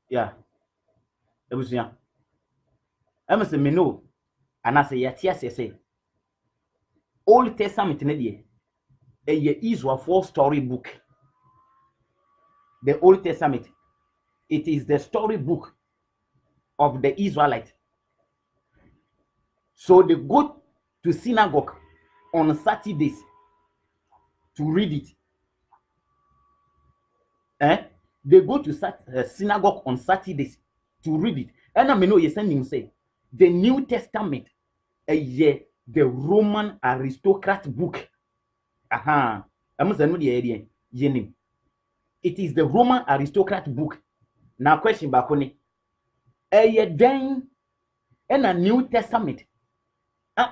Yeah. Ebusia. Say me know. And I say yatia say Old Testament ne de a Israel for story book. The Old Testament, it is the story book of the Israelites. So they go to synagogue on Saturdays to read it. They go to synagogue on Saturdays to read it. And I know you send him say the New Testament, the Roman aristocrat book. I'm saying the idea. It is the Roman aristocrat book. Now question back on it. Then in a New Testament,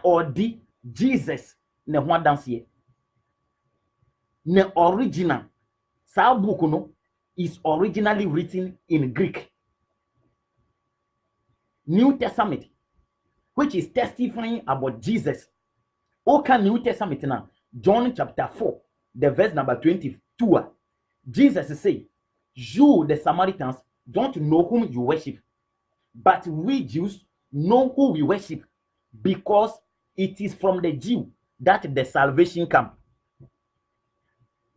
or the Jesus ne ho adanse ne original sa book no is originally written in Greek. New Testament, which is testifying about Jesus. Okay, New Testament now, John chapter 4, the verse number 22. Jesus say, you the Samaritans don't know whom you worship, but we Jews know who we worship, because it is from the Jew that the salvation comes.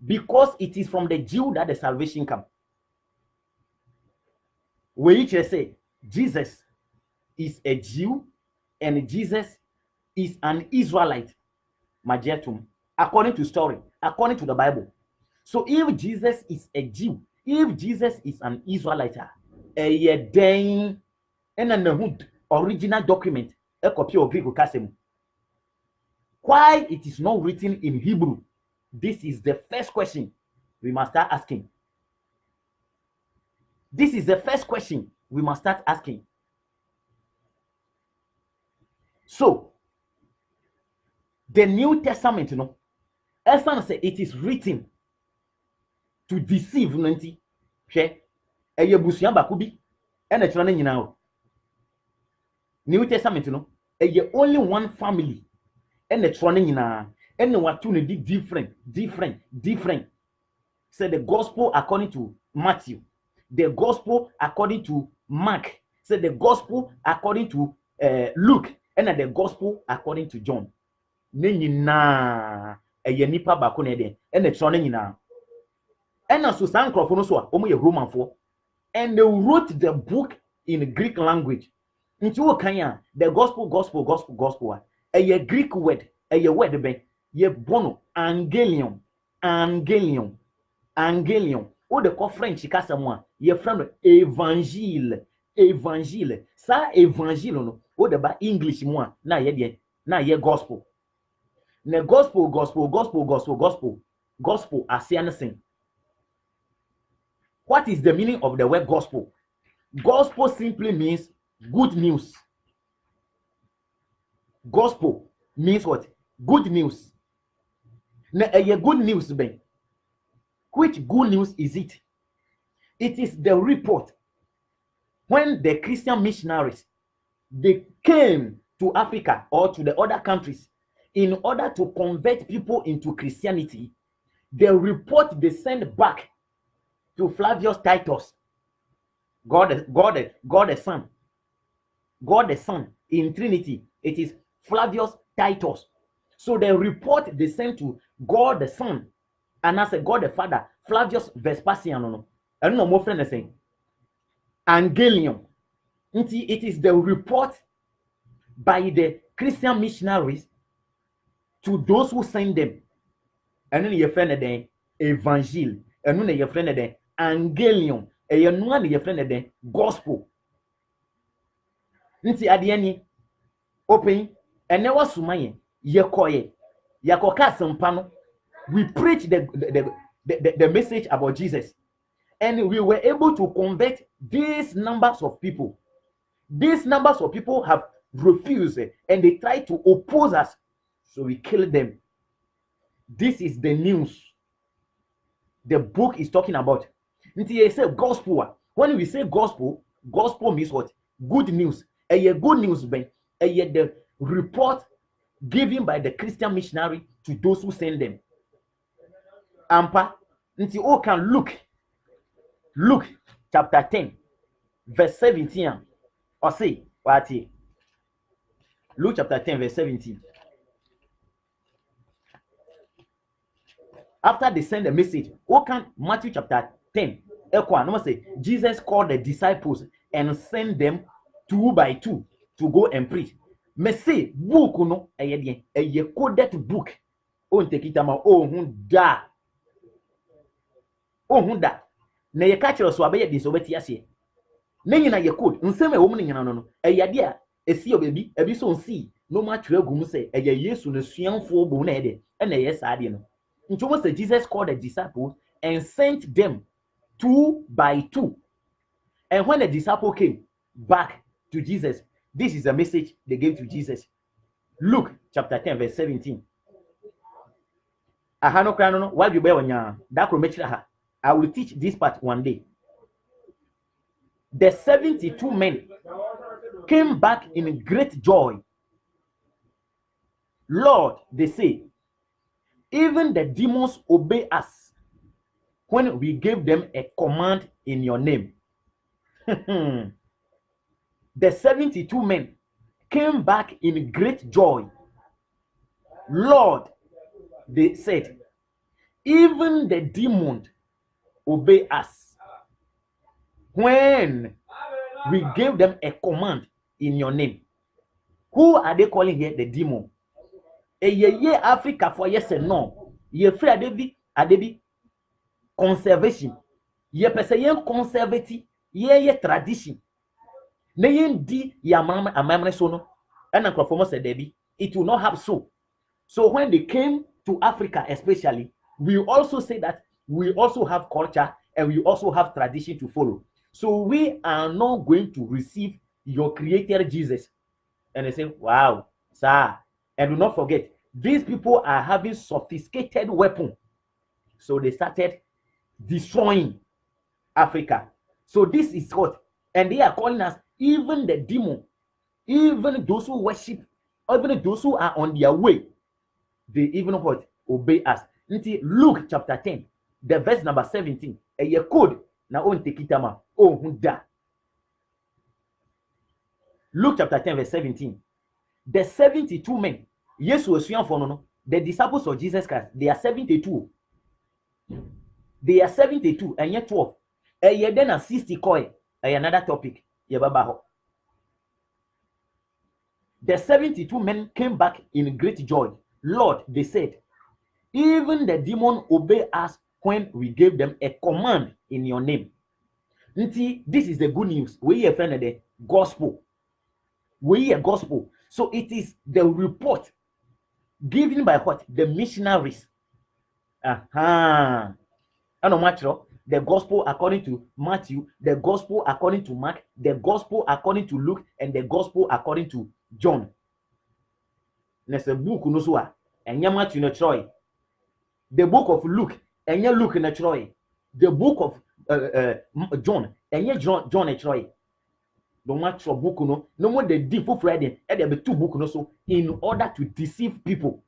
Because it is from the Jew that the salvation comes. We each say Jesus is a Jew and Jesus is an Israelite. Majetum, according to story, according to the Bible. So if Jesus is a Jew, if Jesus is an Israelite, then an original document, a copy of Greek Kasem. Why it is not written in Hebrew? This is the first question we must start asking. This is the first question we must start asking. So, the New Testament, you know, Elson said it is written to deceive nanti. Hwe, eye busuan bakubi, ena tro na nyina o. New Testament, you know, eye only one family, ena tro na nyina, ena watu ne di different. Say the gospel according to Matthew, the gospel according to Mark, say the gospel according to Luke, and the gospel according to John. Ne nyina eye nipa ba ko na de ena tro na nyina. Ena so san krofo no so a omo ye Roman for, and they wrote the book in Greek language. Nti wo kan ya the gospel a Greek word, a word be ye bono angelion. O de ko French kasa mo a ye friend evangile. Sa evangile no o de ba English mo a na ye de na ye gospel. Ne gospel ase anything. What is the meaning of the word gospel? Gospel simply means good news. Gospel means what? Good news. Now, a good news, ben. Which good news is it? It is the report when the Christian missionaries they came to Africa or to the other countries in order to convert people into Christianity. The report they sent back to Flavius Titus, God the Son in Trinity. It is Flavius Titus. So the report they sent to God the Son, and as a God the Father, Flavius Vespasian. No, I don't know more friend saying Angelion. It is the report by the Christian missionaries to those who send them. And then your friend then Evangel, and then your friend then Angelion, and your friend then Gospel. Nti adeni open and never sumaye yekoye yakoka sempano. We preach the message about Jesus, and we were able to convert these numbers of people. These numbers of people have refused and they try to oppose us, so we kill them. This is the news the book is talking about. Nti say gospel. When we say gospel means what? Good news. A good news, ben. The report given by the Christian missionary to those who send them. Ampa. Nti o can Luke chapter 10. verse 17. Or say, what? Luke chapter 10, verse 17. After they send a message, can Matthew chapter 10, say Jesus called the disciples and sent them 2 by 2 to go and preach. Me say book no a coded book. On take it ama da. Na ye catch us so abeye dis obeti ase. Na nyina ye code nsem e wo mu nyina no eyade a esi obebi ebi so nsi no ma twa gum se eye Yesu na suanfo bo na ede na ye saade no. Nti say Jesus called the disciples and sent them 2 by 2. And when the disciple came back to Jesus, this is the message they gave to Jesus. Luke chapter 10 verse 17. Ahano krano no why you bear onya that ha. I will teach this part one day. The 72 men came back in great joy. Lord, they say, even the demons obey us when we gave them a command in your name. The 72 men came back in great joy. Lord, they said, even the demons obey us when we gave them a command in your name. Who are they calling here? The demon. Ye Africa for yes and no. Ye free adebi conservation. Ye percent conservative. Ye tradition. Ne yen di ya amamre so no. And performance debi. It will not have so. So when they came to Africa, especially, we also say that we also have culture and we also have tradition to follow. So we are not going to receive your creator Jesus. And they say, wow, sir. And do not forget, these people are having sophisticated weapons. So they started destroying Africa. So this is what, and they are calling us even the demon, even those who worship, even those who are on their way, they even what obey us. Until Luke chapter 10, the verse number 17. A ye code na on tekitama. Oh hunda. Luke chapter 10, verse 17. The 72 men, yes, was the disciples of Jesus Christ, they are 72. They are 72 and yet 12. A ye then a 60 koi. Another topic. The 72 men came back in great joy. Lord, they said, even the demon obey us when we gave them a command in your name. This is the good news. We hear the gospel. We hear gospel. So it is the report given by what? The missionaries. The gospel according to Matthew, the gospel according to Mark, the gospel according to Luke, and the gospel according to John. There's a book and Matthew in Troy. The book of Luke, and Luke in Troy. The book of John, and John in Troy. No matter book no more the devil Friday, and there be 2 books also in order to deceive people.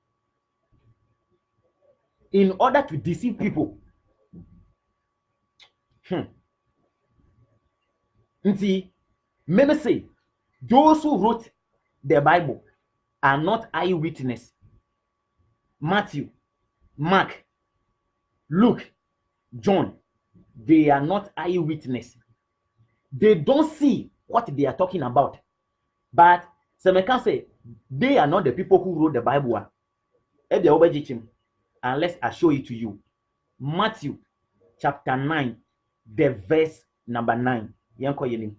In order to deceive people. See, many say those who wrote the Bible are not eyewitness. Matthew, Mark, Luke, John, they are not eyewitness. They don't see what they are talking about. But some can say they are not the people who wrote the Bible. Unless I show it to you. Matthew chapter 9, the verse number 9. Matthew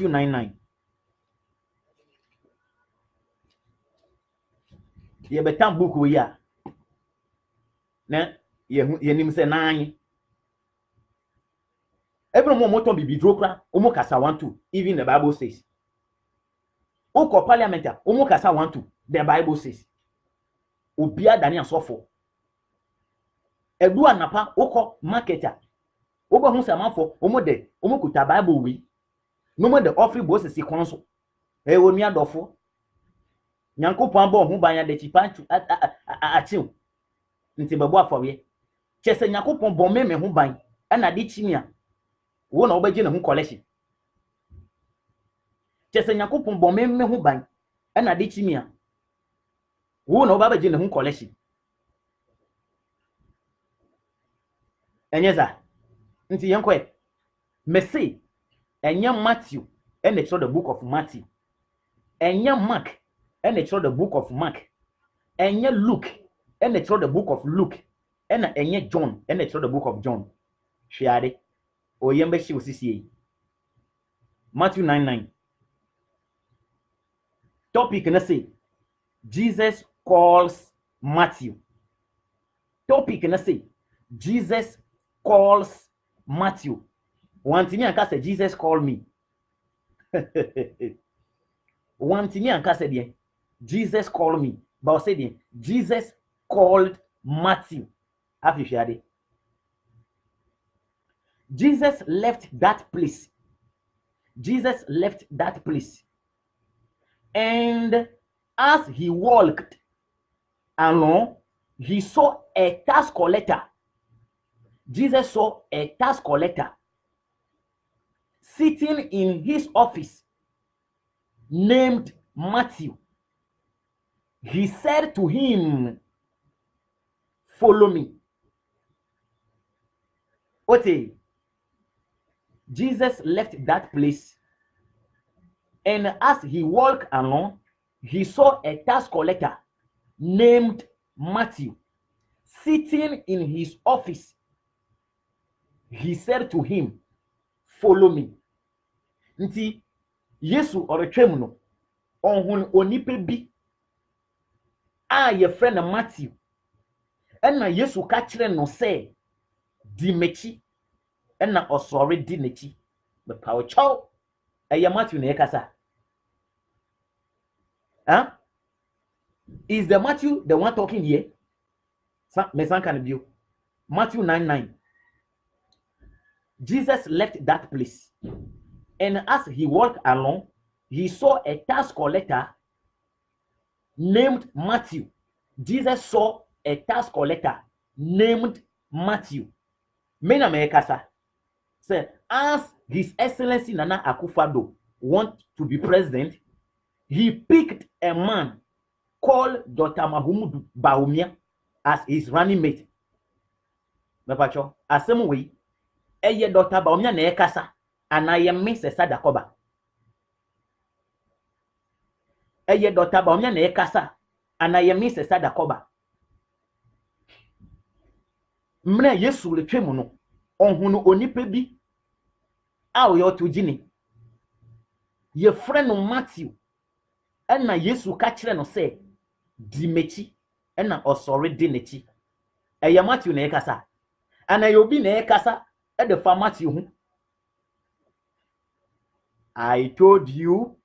9:9. Ye betam book we ya. Na ye nim se 9. Every moment on bibi drokra, omo kasa 1-2. Even the Bible says. Oko parliament, omo kasa 1-2. The Bible says. Obia Daniel sofo. Edu anapa oko marketer. Obo hu samafo omo kuta Bible wi. No more the offering boss is sequence. E woni adofo. Nyankopon bo hu banya de chipanchu achiu. Nti bebo afawe. Chese Nyankopon bo me hu ban. Na de chimia. wo na obegye ne ho collection chese Nyankopon bo me ho ban e na de chimi a wo na obabegye ne ho collection enyeza nti yenkwe me say enya Matthew and it's the book of Matthew enya Mark and it's the book of Mark enya Luke and it's the book of Luke and enya John and it's the book of John hwiade oyembe shi osisi Matthew 9:9 topic na say Jesus calls Matthew topic na say Jesus calls Matthew wantini anka say Jesus call me wantini anka say de Jesus call me but say de Jesus called Matthew afi hwiade Jesus left that place. Jesus left that place. And as he walked along, he saw a tax collector. Jesus saw a tax collector sitting in his office named Matthew. He said to him, "Follow me." Okay. Jesus left that place, and as he walked along, he saw a tax collector named Matthew sitting in his office. He said to him, "Follow me." Nti Yesu oretwam no onhun onipa bi a ye friend Matthew, and na Yesu ka kire no say di mechi na osore di nechi be pawo chow eye Matthew na ekasa huh? Is the Matthew the one talking here? Mesan can be Matthew 9:9. Jesus left that place, and as he walked along, he saw a tax collector named Matthew. Jesus saw a tax collector named Matthew. Mena me ekasa say, as His Excellency Nana Akufo-Addo want to be president, he picked a man called Dr. Mahamudu Bawumia as his running mate. Mepacho, asem we, eye Dr. Bawumia na ekasa, anaye Mrs. Sadakoba. Eye Dr. Bawumia na ekasa, anaye Mrs. Sadakoba. Mna Yesu letwemu no, onhunu onipa bi a oyoto gini ye friend Matthew ena Yesu ka kire no say di mechi ena osore di nechi eye Matthew na ekasa ana ye obi na ekasa e de fa Matthew hu. I told you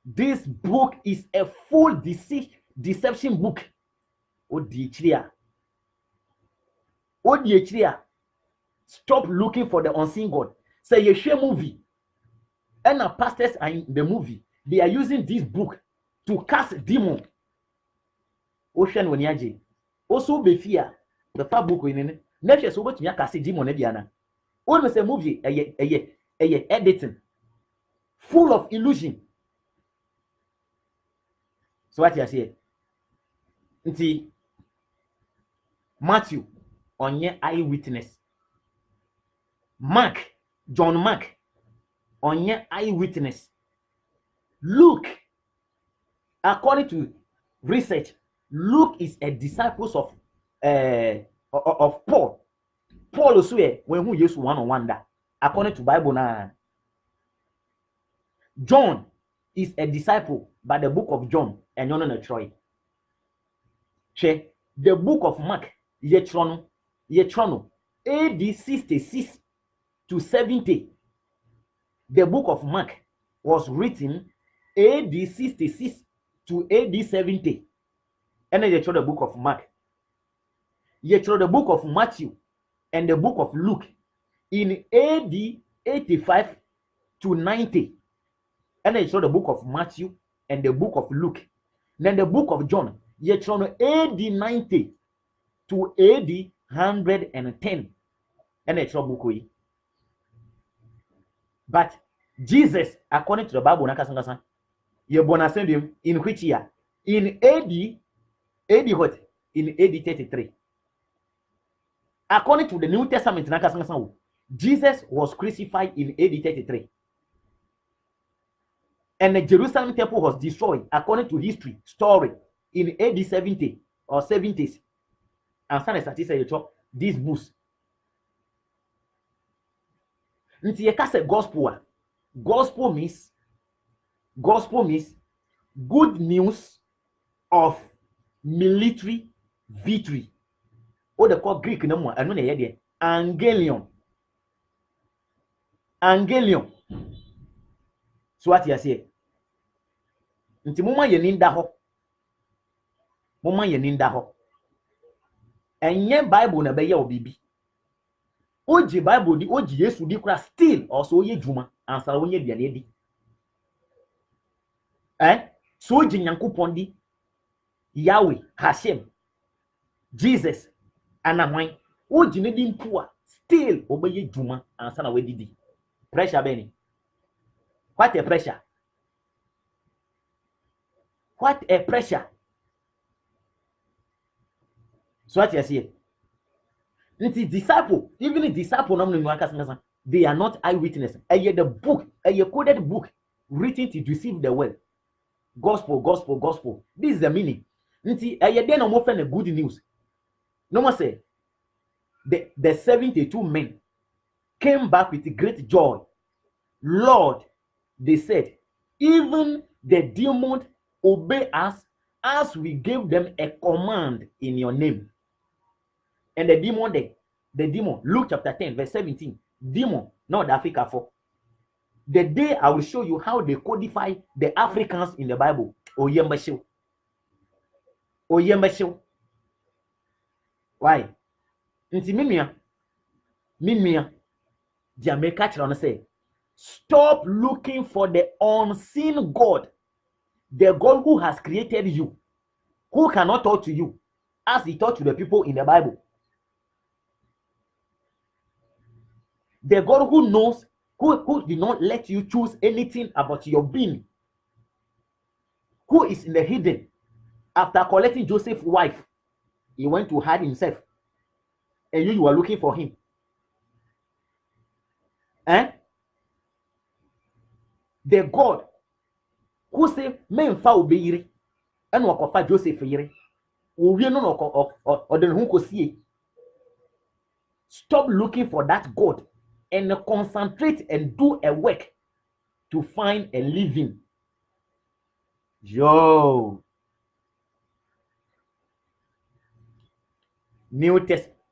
this book is a full deception book. Odi echria stop looking for the unseen God. Say you share movie and the pastors are in the movie, they are using this book to cast demon. Ocean woniaje also be fear the far book in never so what you cast demon e biana. When we say movie editing full of illusion. So what you say nti Matthew onye eyewitness, John Mark onye eyewitness, Luke, according to research, Luke is a disciple of Paul. Paul also when who used one that according to Bible na. John is a disciple by the book of John and you know Troy. The book of Mark Yetrono AD 66 to 70. The book of Mark was written AD 66 to AD 70. And then you the book of Mark. You the book of Matthew and the book of Luke in AD 85 to 90. And then you the book of Matthew and the book of Luke. Then the book of John, you AD 90 to AD 110. And then book we. But Jesus, according to the Bible, you're born ascending in which year? In AD what? In AD 33. According to the New Testament, Jesus was crucified in AD 33. And the Jerusalem temple was destroyed, according to history, story, in AD 70 or 70s. And some statistics say these books. Nti ye say gospel. Gospel means good news of military victory. What they call Greek no more. I know the Angelion. Angelion. So what you say? Nti moma ye ninda ho. Moma ye ninda ho. Enye Bible na be ye obibi. Oji Bible di oji Yesu di kura still also ye dwuma answer wonye biane di. So oji Nyankopon di Yahweh, Hashem, Jesus, anahwan. Oji ne di mpo still obeye dwuma answer na we didi. Pressure beni. What a pressure. What a pressure. So what you see? The disciple, even the disciple, they are not eyewitness. The book, a coded book written to deceive the world. Gospel. This is the meaning. Then I'm offering good news. No more say the 72 men came back with great joy. Lord, they said, even the demons obey us as we gave them a command in your name. And the demon, Luke chapter 10, verse 17, demon, not Africa 4. The day I will show you how they codify the Africans in the Bible. Oyembasho. Why? Nti mimia, Jamaica children say, stop looking for the unseen God, the God who has created you, who cannot talk to you, as he talked to the people in the Bible. The God who knows, who did not let you choose anything about your being, who is in the hidden. After collecting Joseph's wife, he went to hide himself, and you are looking for him. The God who say men fa obeyire and wakofa Joseph yire owie no or the who ko see. Stop looking for that God and concentrate and do a work to find a living. Yo.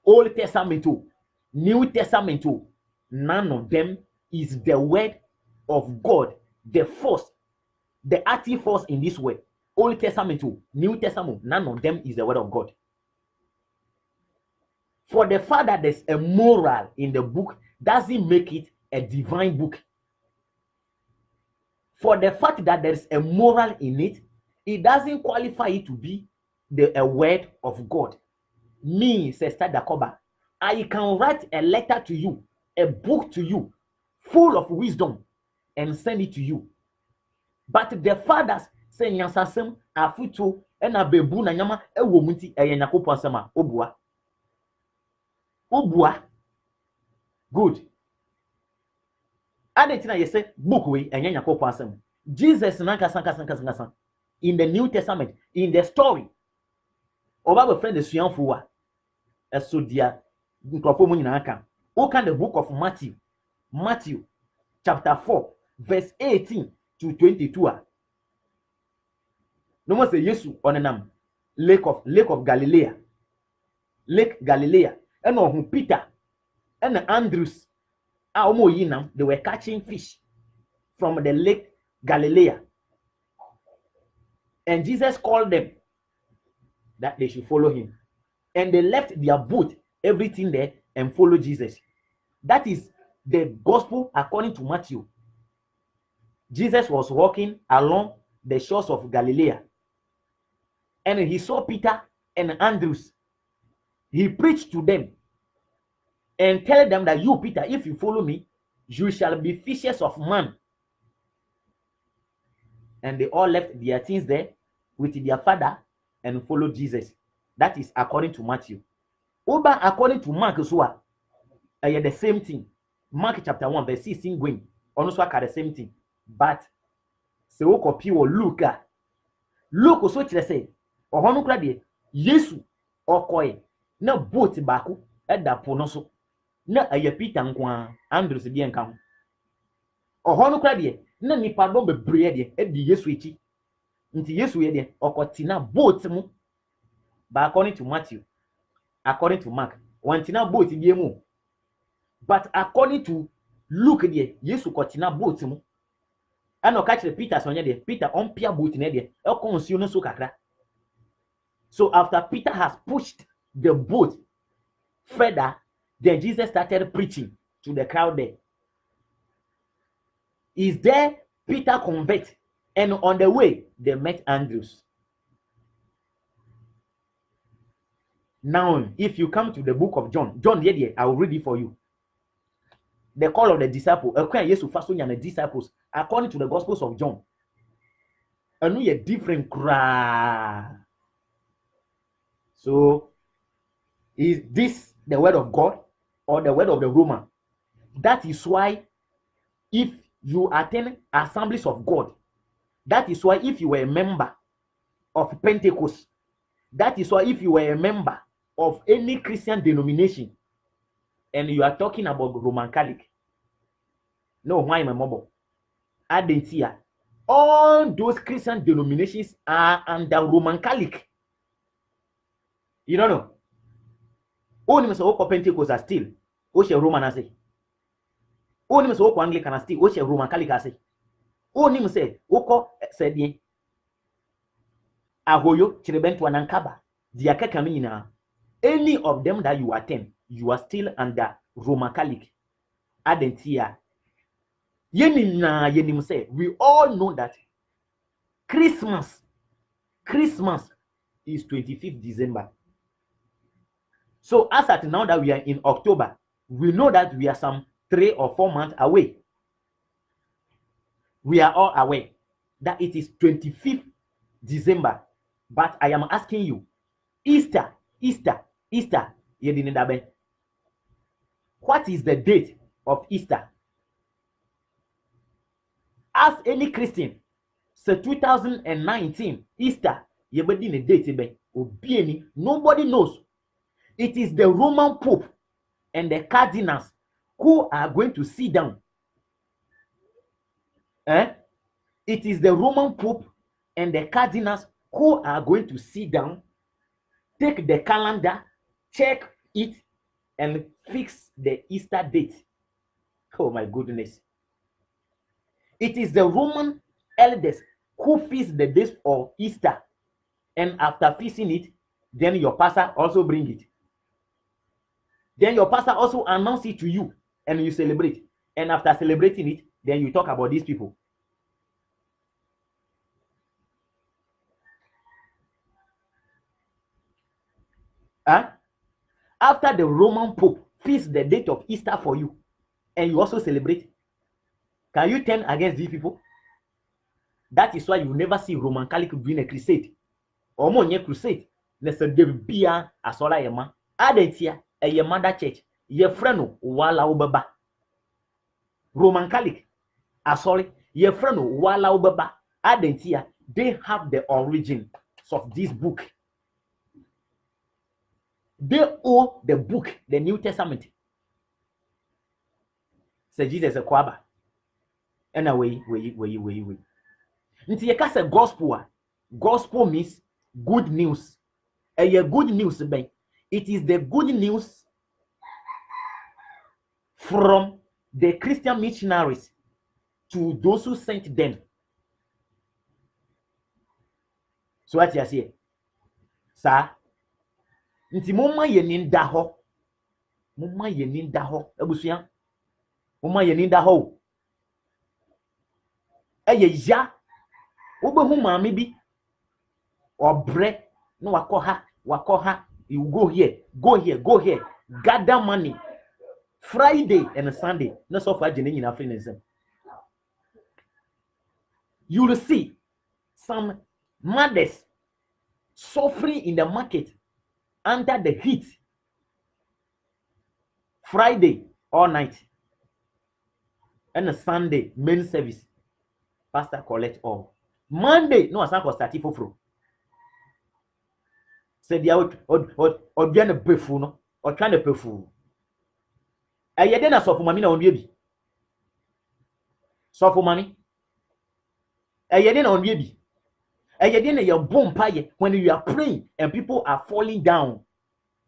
Old Testament too, New Testament too, none of them is the word of God, the force, the active force in this way. Old Testament too, New Testament, none of them is the word of God. For the fact that there's a moral in the book doesn't make it a divine book. For the fact that there's a moral in it, it doesn't qualify it to be a word of God. Me, Sister Dakoba, I can write a letter to you, a book to you, full of wisdom, and send it to you. But the fathers say Nyansasem afuto ena bebu na nyama ewo munti Nyankopon asema obua. Good. Adetina you say book we Nyankopon asema. Jesus sanka in the New Testament, in the story. Oba friend the suyanfuwa. Esodia nkrofo mu nyina aka. Oka the book of Matthew chapter 4 verse 18 to 22. No more say Yesu onenam Lake of Galilee. Lake Galilee. And on Peter and Andrews they were catching fish from the Lake Galilee. And Jesus called them that they should follow him. And they left their boat, everything there, and followed Jesus. That is the gospel according to Matthew. Jesus was walking along the shores of Galilee. And he saw Peter and Andrews. He preached to them and tell them that you, Peter, if you follow me, you shall be fishers of men. And they all left their things there with their father and followed Jesus. That is according to Matthew. Over according to Mark as well, the same thing. Mark chapter 1, verse 16 going. Also the same thing. But se wo copy or Luke. Luke also say, or hono kra de Yesu okoye na boat baako da po no so na aya Peter nkwa Andrew se de nka ho. Ohono kra de na nipa do bebre de e di Yesu echi. Nti Yesu ye de okotina boat mu. But according to Matthew, according to Mark, wantina boat die mu. But according to Luke de Yesu kotina boat mu. Ano catch the Peter so de Peter on pia boat na de e konsuo no so kakra. So after Peter has pushed the boat further, then Jesus started preaching to the crowd there. Is there Peter convert, and on the way they met Andrews. Now, if you come to the book of John, I will read it for you. The call of the disciples, the disciples, according to the Gospels of John. And we are different crowd. So, is this the word of God or the word of the Roman? That is why if you attend assemblies of God, that is why if you were a member of Pentecost, that is why if you were a member of any Christian denomination and you are talking about Roman Catholic, no, why my mobile? Adentia. All those Christian denominations are under Roman Catholic. You don't know. Only so Pentecost are still. Oche Roman as say. Only so Anglican are still. Oche Roman Catholic as say. Only say Oko said ye. Ahoyo Chirebentu Anankaba. Diaka Kamina. Any of them that you attend, you are still under Roman Catholic. Adentia. Yenim say we all know that Christmas is 25th December. So as at now that we are in October, we know that we are some 3 or 4 months away. We are all aware that it is 25th December. But I am asking you, Easter, what is the date of Easter? As any Christian, so 2019 Easter, nobody knows. It is the Roman Pope and the cardinals who are going to sit down. It is the Roman Pope and the cardinals who are going to sit down, take the calendar, check it, and fix the Easter date. Oh my goodness. It is the Roman elders who fix the date for Easter. And after fixing it, then your pastor also bring it. Then your pastor also announce it to you and you celebrate. And after celebrating it, then you talk about these people. After the Roman Pope fixes the date of Easter for you and you also celebrate, can you turn against these people? That is why you never see Roman Catholic doing a crusade. Or more crusade. Let's be a sola yema. Adentia. A mother church, ye freno wala ubaba. Roman Catholic, ye freno wala ubaba. Adentia, they have the origin of this book. They owe the book, the New Testament. Say Jesus a kwaba. And away. Nti ye ka say gospel. Gospel means good news. A good news, ben. It is the good news from the Christian missionaries to those who sent them. So what you say? Sir, nti moma yeninda ho. Ebusuya. Moma yeninda ho. Eye ya. Obehu maami bi. Obre no wakoha. You go here, gather money Friday and Sunday, no so far in African. You will see some mothers suffering in the market under the heat. Friday all night and a Sunday main service. Pastor collect all. Monday, no, as I was starting for. Said the out or be a befu or trying to befu. A yedena so for mammy on baby. So for mommy. A yedena on baby. A yedena your boom pie when you are praying and people are falling down.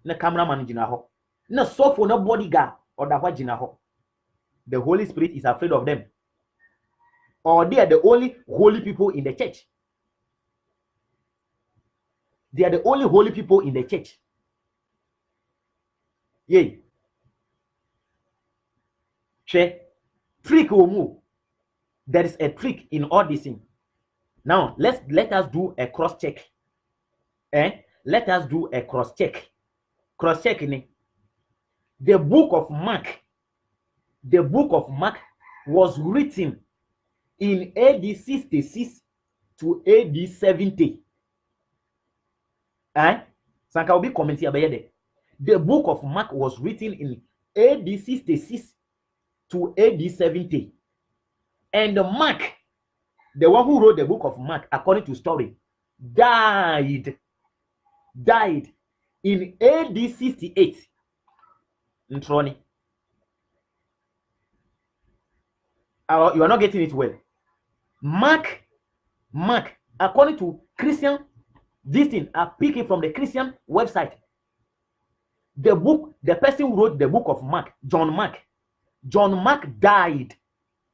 Na cameraman in ho. Na so for no bodyguard or the wajina ho. The Holy Spirit is afraid of them. Or they are the only holy people in the church. They are the only holy people in the church. Yay. Trick will move. There is a trick in all this thing. Now, let us do a cross check. Let us do a cross check. Cross check in the book of Mark. The book of Mark was written in AD 66 to AD 70. Sanka will be commenting about it. The book of Mark was written in AD 66 to AD 70. And Mark, the one who wrote the book of Mark, according to story, died in AD 68. Ntroni. You are not getting it well. Mark, according to Christian, this thing I pick it from the Christian website. The person who wrote the book of Mark, John Mark died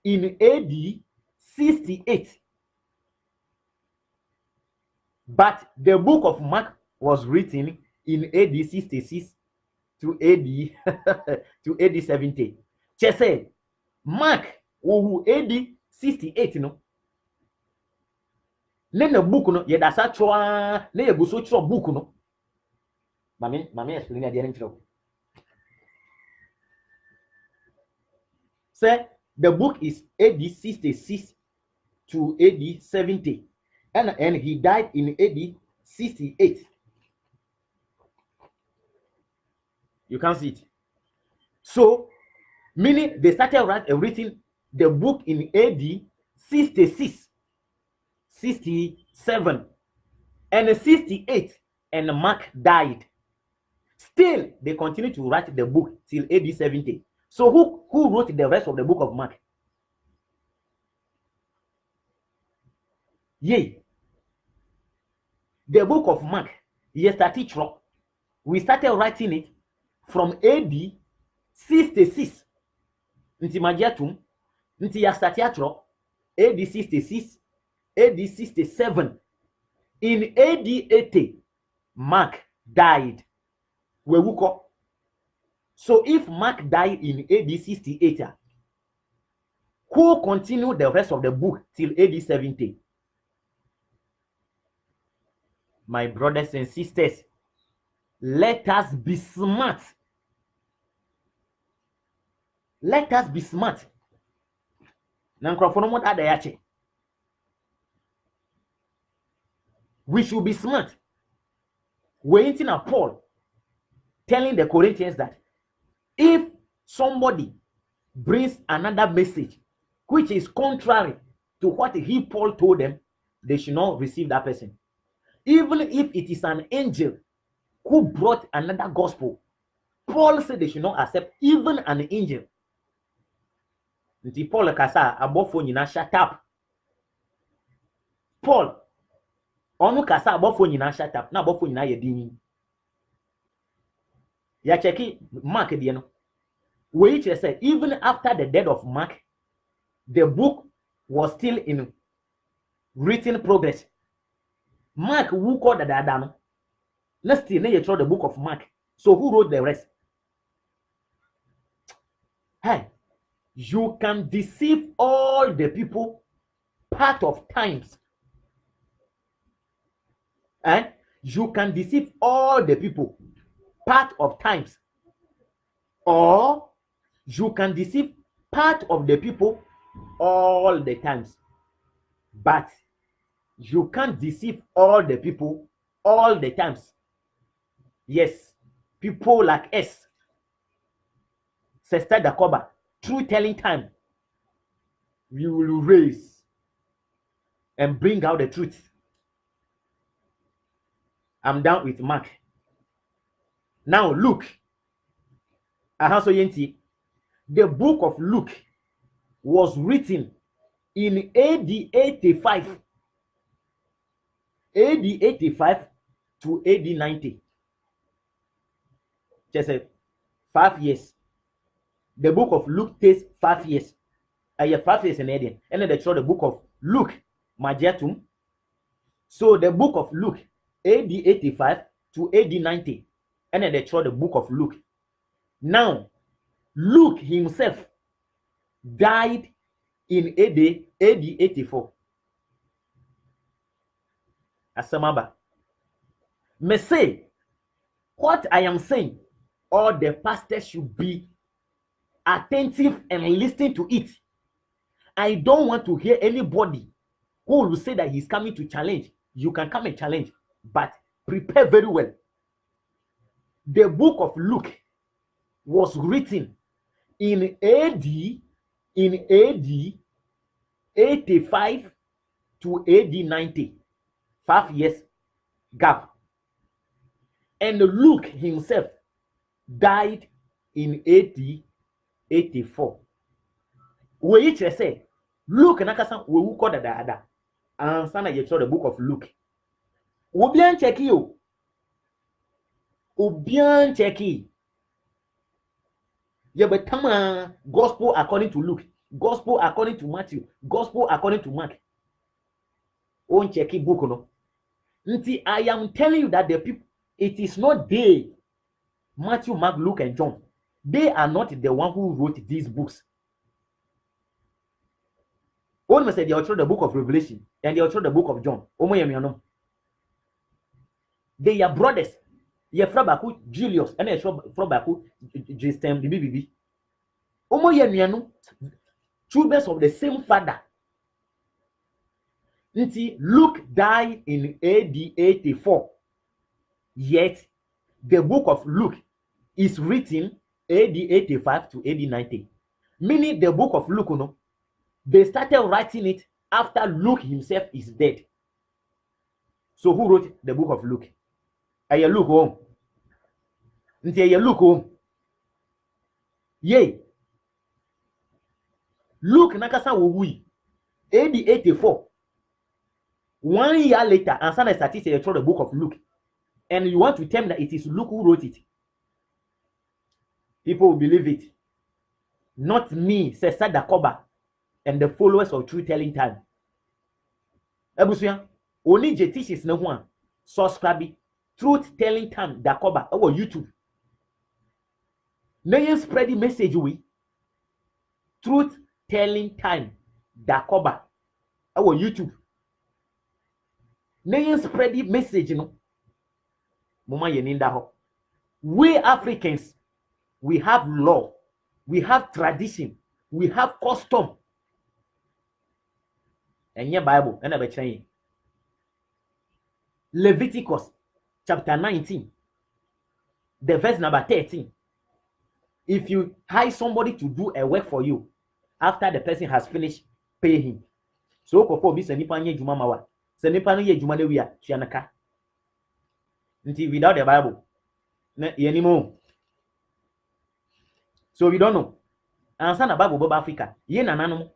in AD 68. But the book of Mark was written in AD 66 to AD to AD 70. Chese Mark who AD 68 no. Then the book no yedasa chwa na yeguso chwa book no. Mami explain at the end. Say the book is AD 66 to AD 70. And he died in AD 68. You can see it. So, meaning they started writing the book in AD 66, 67, and 68, and Mark died. Still, they continue to write the book till AD 70. So, who wrote the rest of the book of Mark? Yay. The book of Mark, we started writing it from AD 66. Nti magiatum, nti yastatiatro, AD 66, AD 67. In AD 80, Mark died. Wewuko. So if Mark died in AD 68, who continued the rest of the book till AD 70? My brothers and sisters, let us be smart. Let us be smart. We should be smart. Waiting at Paul telling the Corinthians that if somebody brings another message which is contrary to what Paul told them, they should not receive that person. Even if it is an angel who brought another gospel, Paul said they should not accept even an angel. Nti Paul kasa abofo nyina shut up. Paul onu kasa abofo nyina shut up. Na abofo nyina yedin. Ya cheki Mark de no. Which said even after the death of Mark, the book was still in written progress. Mark who called the no. Let's still you throw the book of Mark. So who wrote the rest? Hey, you can deceive all the people part of times. And you can deceive all the people part of times. Or You can deceive part of the people all the times, but you can't deceive all the people all the times. Yes, people like us, Sister Dakoba, through telling time, we will raise and bring out the truth. I'm down with Mark. Now, Luke. The book of Luke was written in AD 85. AD 85 to AD 90. Just 5 years. The book of Luke takes 5 years. 5 years in Eden. And then they show the book of Luke, Magiatum. So the book of Luke, AD 85 to AD 90. And then they show the book of Luke. Now, Luke himself died in AD 84. Asamaba. Me say, what I am saying, all the pastors should be attentive and listen to it. I don't want to hear anybody who will say that he's coming to challenge. You can come and challenge, but prepare very well. The book of Luke was written in AD 85 to AD 90. 5 years gap. And Luke himself died in AD 84. We each say, Luke nakasa we will call the and sana you the book of Luke. Obian check you. Obian check you. But gospel according to Luke, gospel according to Matthew, gospel according to Mark. On check book no. Until I am telling you that the people, it is not they, Matthew, Mark, Luke, and John. They are not the one who wrote these books. One said they are the book of Revelation and they are the book of John. They are brothers. Ye Frabaku Julius and a Frabaku Justin BBB. Children of the same father. Luke died in AD 84. Yet the book of Luke is written AD 85 to AD 90. Meaning the book of Luke, no, they started writing it after Luke himself is dead. So who wrote the book of Luke? Aye, Luke home. Aye, Luke home. Yay. Luke nakasa wui. AD 84. 1 year later, and some statistics they throw the book of Luke. And you want to tell me that it is Luke who wrote it. People will believe it. Not me, Sister Dakoba, and the followers of Truth Telling Time. Ebusuya, only je teaches no one. Subscribe Truth Telling Time Dakoba over YouTube. Now spread the message we. Truth Telling Time Dakoba over YouTube. Now spread the message, you know. We Africans, we have law, we have tradition, we have custom. And your Bible, and I'm saying Leviticus chapter 19, the verse number 13. If you hire somebody to do a work for you, after the person has finished, pay him. So, for this, and if you mama, send if you money we are Chianaka. Without the Bible, anymore. So we don't know. And son Bible Bob Africa, ye na nano.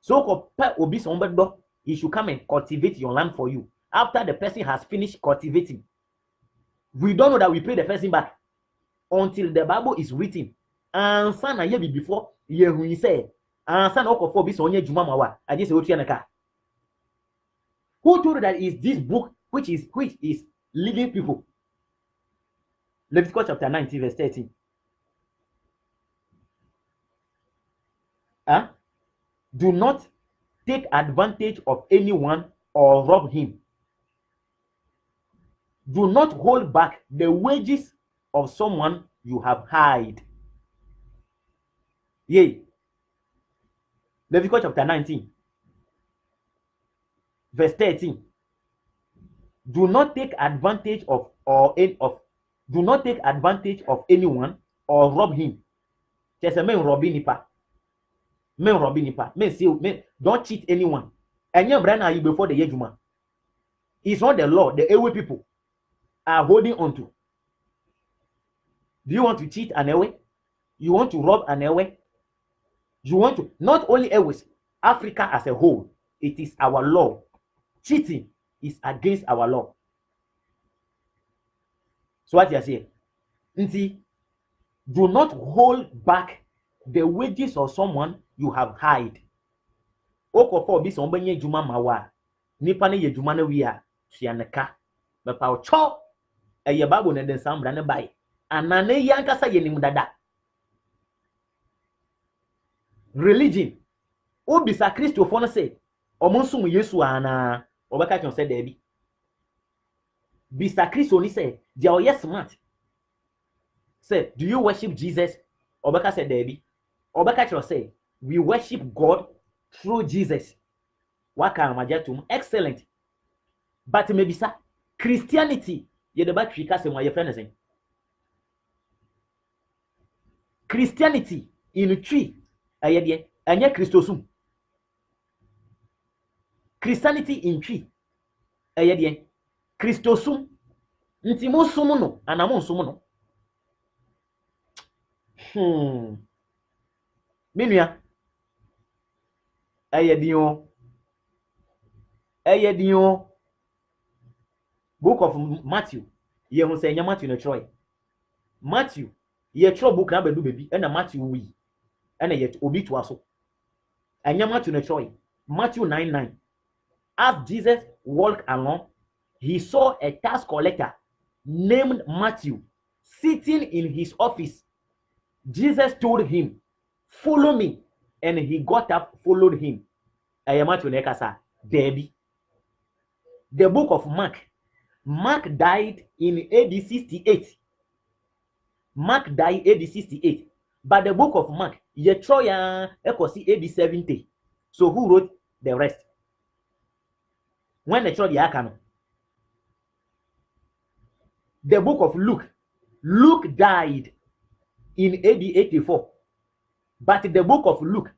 So obi somebody he should come and cultivate your land for you. After the person has finished cultivating, we don't know that we pay the person back until the Bible is written. And son ye be before ye who say, and son okofo bi so onye juma mawa. I just say otu who told you that is this book which is leading people? Leviticus chapter 19, verse 13. Do not take advantage of anyone or rob him. Do not hold back the wages of someone you have hired. Yea. Leviticus chapter 19, verse 13. Do not take advantage of do not take advantage of anyone or rob him. Just a man robbing nipa. Men robbing nipa. Men say men don't cheat anyone. And your brand are you before the Yejuma. It's not the law, the Ewe people are holding on to. Do you want to cheat an Ewe? You want to rob an Ewe? You want to, not only Ewes, Africa as a whole, it is our law. Cheating is against our law. So what you are saying? See, do not hold back the wages of someone you have hired. Okofo bi so mbenye juma mawa. Nipa ne ye juma na wi a tuaneka. Bepa o cho eye babo ne den sambra ne bai. Anane yankasa ye nim dada. Religion. Obisa Christopher no say omonsum Yesu ana obeka chon say debi. Bisa Christo ni say dia o yes smart. Say, do you worship Jesus? Obeka said debi. Obeka chon say we worship God through Jesus. Waka amajatum excellent. But maybe sa Christianity ye the back trika say your friend say. Christianity in tree ayede anya Christosum. Christianity in tree ayede Christosum nti mo sum no anamo sum no. Minua ayedion book of Matthew ye hu say nya Matthew no Troy. Matthew ye tro book na bedu bebi na Matthew wi na ye obi to aso anya Matthew no Troy. Matthew 9:9. As Jesus walked along, he saw a tax collector named Matthew sitting in his office. Jesus told him, "Follow me," and he got up, followed him. Matthew nekasa Debbie. The book of Mark. Mark died in AD 68. Mark died AD 68. But the book of Mark, Yetroya Ekosi AD 70. So who wrote the rest? When the church Yakano. The book of Luke. Luke died in AD 84. But the book of Luke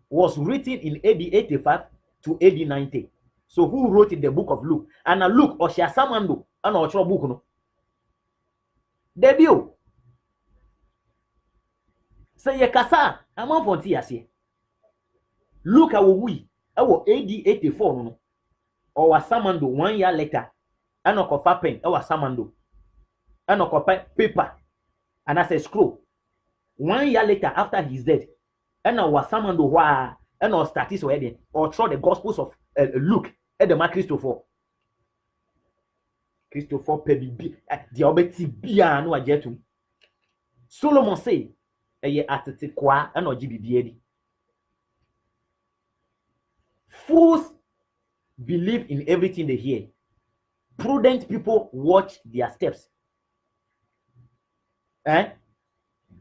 was written in AD 85 to AD 90. So who wrote the book of Luke? And Luke or Shasamando and our book no. Debut. Say ye kasa among fonti ase. Luke awo wi awo AD 84 no. Or was Samando 1 year later. And a copper pen or Samando. And a copper paper. And as a scroll. 1 year later after he's dead. And I was Samando wa and or status wedding or through the gospels of Luke and the Christopher. Christopher Pebi the obeti bia no ajetum. Solomon say eye atete kwa and or GBB. Fools believe in everything they hear. Prudent people watch their steps.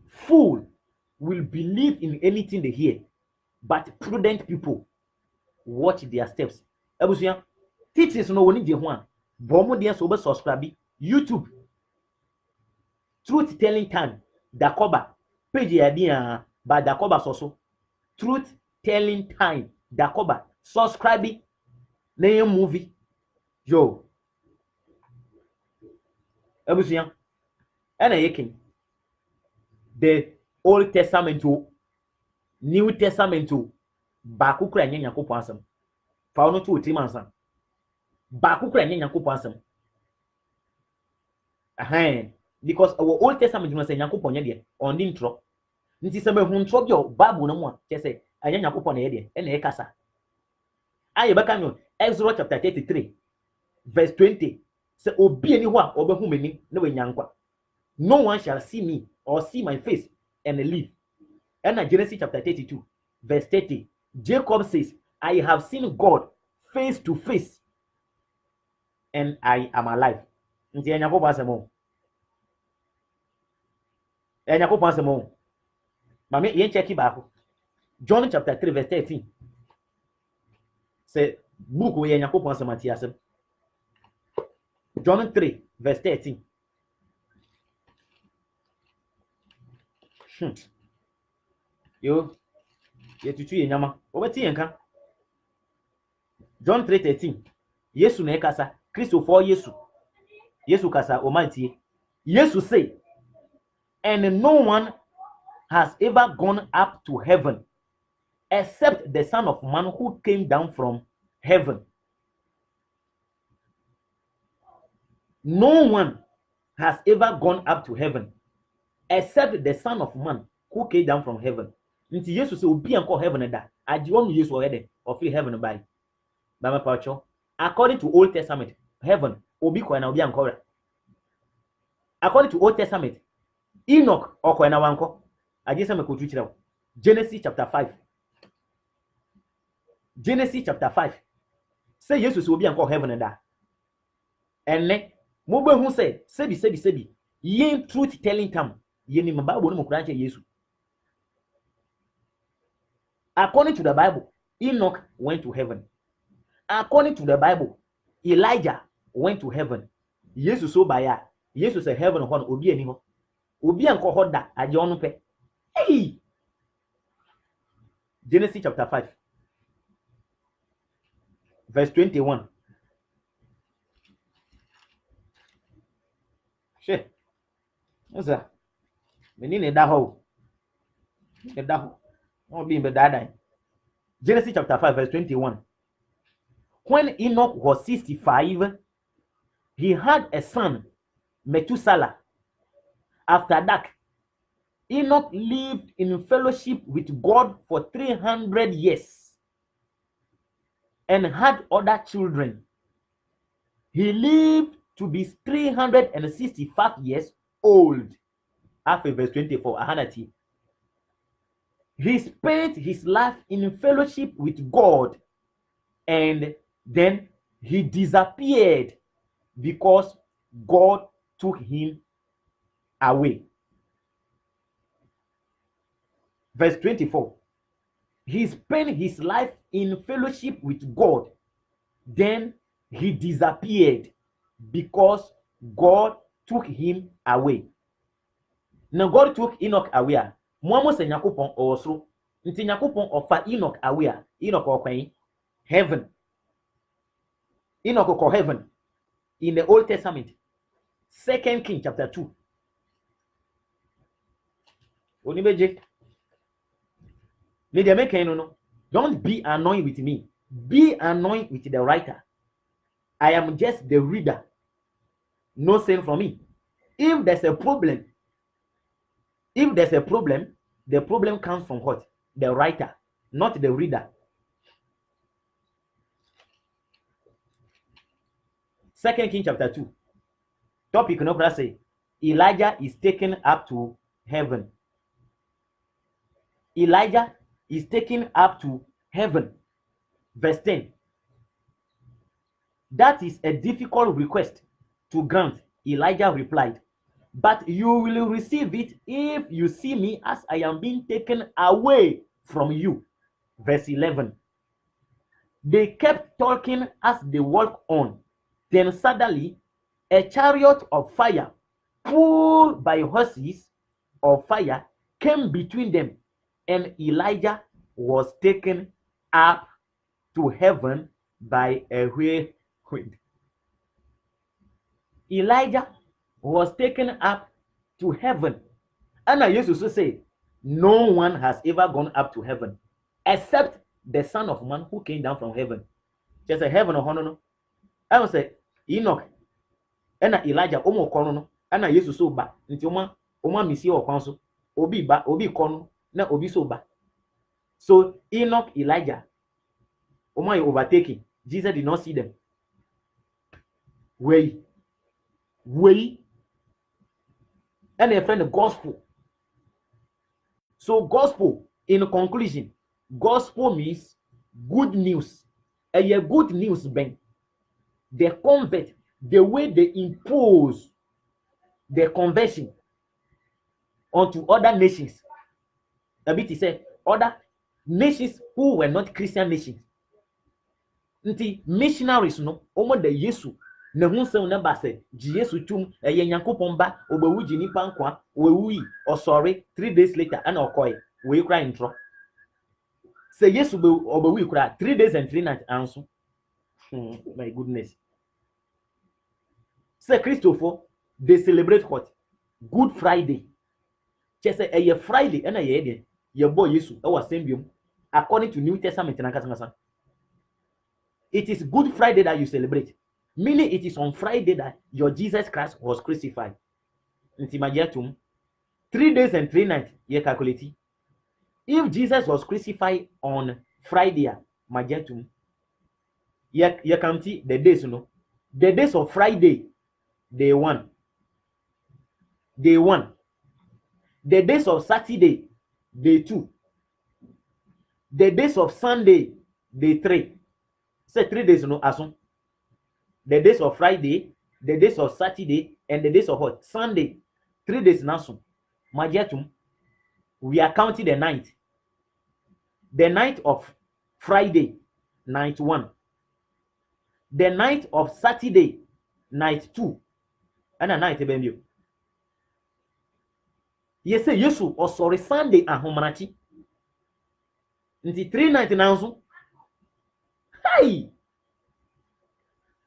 Fool will believe in anything they hear, but prudent people watch their steps. Ebusuya, teachers no woni je ho a, bomo de so be subscribe YouTube. Truth telling time, Dakoba, page ya dia ba Dakoba so. Truth telling time, Dakoba, subscribe na movie. Yo. Ebusuya, ana yekin. The Old Testament to New Testament to baku kura nya Nyankopon asem. Fa ono to otim ansa. Baku kura nya Nyankopon asem. Because our Old Testament no say Nyankopon nya de on the intro. Nti se me hu intro bi o Bible no mu a che say anya Nyankopon na ye de e na e kasa. Aye beka no Exodus chapter 33 verse 20 say obi ani ho a obehu mani na we nyankwa. No one shall see me or see my face and live. And Genesis chapter 32, verse 30, Jacob says, I have seen God face to face, and I am alive. Mame, yen check it back. John chapter 3, verse 13. Say, book we yen yakopon samatiasem. John 3, verse 13. Yo, yetutu ye nyama. Obeti yenka. John 3:13. Yesu na ekasa. Kristo for Yesu. Yesu kasa omantie. Yesu say, and no one has ever gone up to heaven except the Son of Man who came down from heaven. No one has ever gone up to heaven except the Son of Man who came down from heaven. Nti Yesu say obi anko heaven da. Agye onu Yesu ohede of heaven by. Bama pacho. According to Old Testament, heaven obi kwa na obi anko. According to Old Testament, Enoch okwa na wanko. Agye se mekotu kire. Genesis chapter 5. Genesis chapter 5. Say Yesu say obi anko heaven da. Enne mo be hu say sebi yen truth telling time yen ni Bible no mo kura nche Yesu. According to the Bible, Enoch went to heaven. According to the Bible, Elijah went to heaven. Yesu so baya. Yesu say heaven hon obi ani ho. Obi anko ho da agye onu pe. Hey! Genesis chapter 5. Verse 21. She. What's that? Menine da ho. E da ho. Oh, be dada. Genesis chapter 5, verse 21. When Enoch was 65, he had a son, Methuselah. After that, Enoch lived in fellowship with God for 300 years and had other children. He lived to be 365 years old. After verse 24, Ahanati. He spent his life in fellowship with God, and then he disappeared because God took him away. Verse 24. He spent his life in fellowship with God, then he disappeared because God took him away. Now God took Enoch away. Mwamo se Nyakopon osro. Nti Nyakopon ofa Enoch away. Enoch okwan heaven. Enoch ko heaven in the Old Testament. 2 King chapter 2. Onibeje. Me de make no. Don't be annoyed with me. Be annoyed with the writer. I am just the reader. No sin from me. If there's a problem, the problem comes from what? The writer, not the reader. 2 King chapter 2. Topic no say Elijah is taken up to heaven. Elijah is taken up to heaven. Verse 10. That is a difficult request to grant. Elijah replied, but you will receive it if you see me as I am being taken away from you. Verse 11. They kept talking as they walked on. Then suddenly, a chariot of fire, pulled by horses of fire, came between them, and Elijah was taken up to heaven by a whirlwind. Elijah was taken up to heaven. And I used to say, no one has ever gone up to heaven except the Son of Man who came down from heaven. Just a heaven of honor. I will say, Enoch and Elijah omo kono no and I used to so ba nti oma misi o kwan so obi kono na obi so ba. So Enoch, Elijah, oma you overtaking. Jesus did not see them. Way. And a friend the gospel. So gospel, in conclusion, gospel means good news. And your good news, Ben, they convert the way they impose the conversion onto other nations. a bit say other nations who were not Christian nations. Nti missionaries no omo da Yesu na hu nsɛm na ba sɛ gye Yesu tum ɛyɛ Nyankopɔn ba obewu gye nipa nkwa owu yi ɔsɔre 3 days later ana ɔkɔɛ we cry intro sɛ Yesu obewu yi kura 3 days and 3 nights anso my goodness sɛ Christopher they celebrate what Good Friday kyɛ sɛ ɛyɛ Friday ɛna yɛ de yɛ bɔ Yesu ɛwɔ asɛmbiom according to New Testament na nkasa. It is Good Friday that you celebrate. Meaning it is on Friday that your Jesus Christ was crucified. Nti magiatum 3 days and 3 nights ye calculate. If Jesus was crucified on Friday, magiatum ye county the days no. The days of Friday, day 1. Day 1. The days of Saturday, day 2. The days of Sunday, day 3. Say 3 days no asun. The days of Friday, the days of Saturday, and the days of what? Sunday. 3 days nasun. Magiatum. We are counting the night. The night of Friday, night 1. The night of Saturday, night 2. And a night ebemio. Yes, say Yesu or sorry Sunday and homanachi. Nti 3 night nasun. Hi!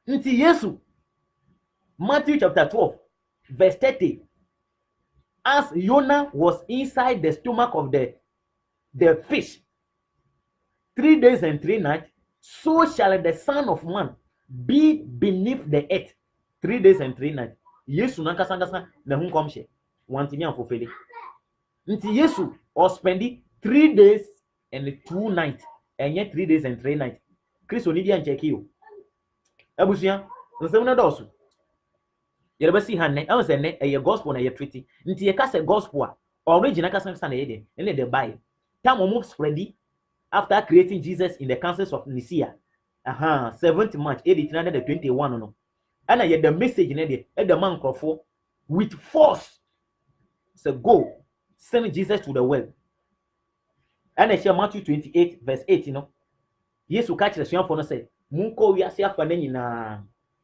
Nti Yesu, Matthew chapter 12, verse 30. As Jonah was inside the stomach of the fish 3 days and 3 nights, so shall the Son of Man be beneath the earth 3 days and 3 nights. Yesu nankasa na hu komhye wanti mi amfofele. Nti Yesu or spendi 3 days and 2 nights, and yet 3 days and 3 nights. Kristo ni dia ncheki yo. Abusia, nsɛm na dɔɔso. Yɛreba si han ne, ɛwɔ sɛ ne ɛyɛ gospel na yɛ treaty. Nti yɛ ka sɛ gospel a original ka sɛ na yɛ de, ɛne the Bible. Time omo spreadi after creating Jesus in the councils of Nicaea. 7th March 1821 no. Ɛna yɛ the message ne de, the man nkrɔfo with force. So go send Jesus to the world. Ɛna ɛhyɛ Matthew 28 verse 8 no. Yesu ka kyerɛ suafo no sɛ munko wiase afa na nyinaa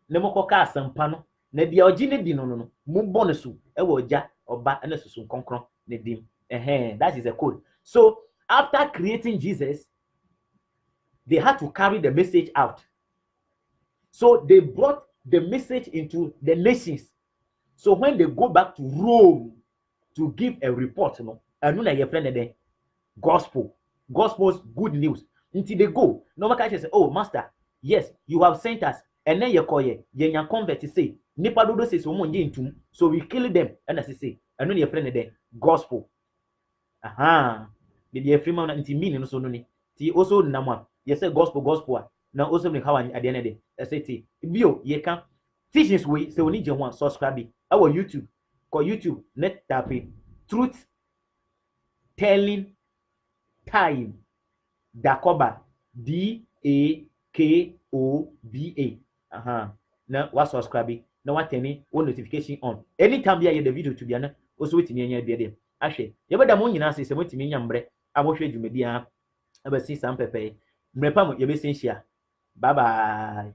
na mokɔka asɛmpa no na bia ogye ne di no mu bɔ ne so ɛwɔ ogya ɔba ɛna susu nkonkron ne dim that is the code. So after creating Jesus, they had to carry the message out. So they brought the message into the nations. So when they go back to Rome to give a report, anu na yɛ friend de gospel's good news. Until they go, no one can say, oh, master, yes, you have sent us. And then you call ye convert to say, Nipa dodo says, so we kill them. And as I say, I know your friend there, gospel. Maybe a free man until meaning so no. Ti also nama, yes, gospel. Now also me how at the end of the day. I say, bio, ye can teachings we so we need you one subscribe. Our YouTube, call YouTube, net tapping, truth telling time. Dakoba Dakoba. Now what subscribe? Now what tell me one notification on. Anytime we hear the video to be ana, also with me anya be there. Ahwe. Ye bada mo nyina se mo timi nyambre. Abohwe dwumadi a. Aba si sam pepe. Mrepa mo ye be sin hia. Bye bye.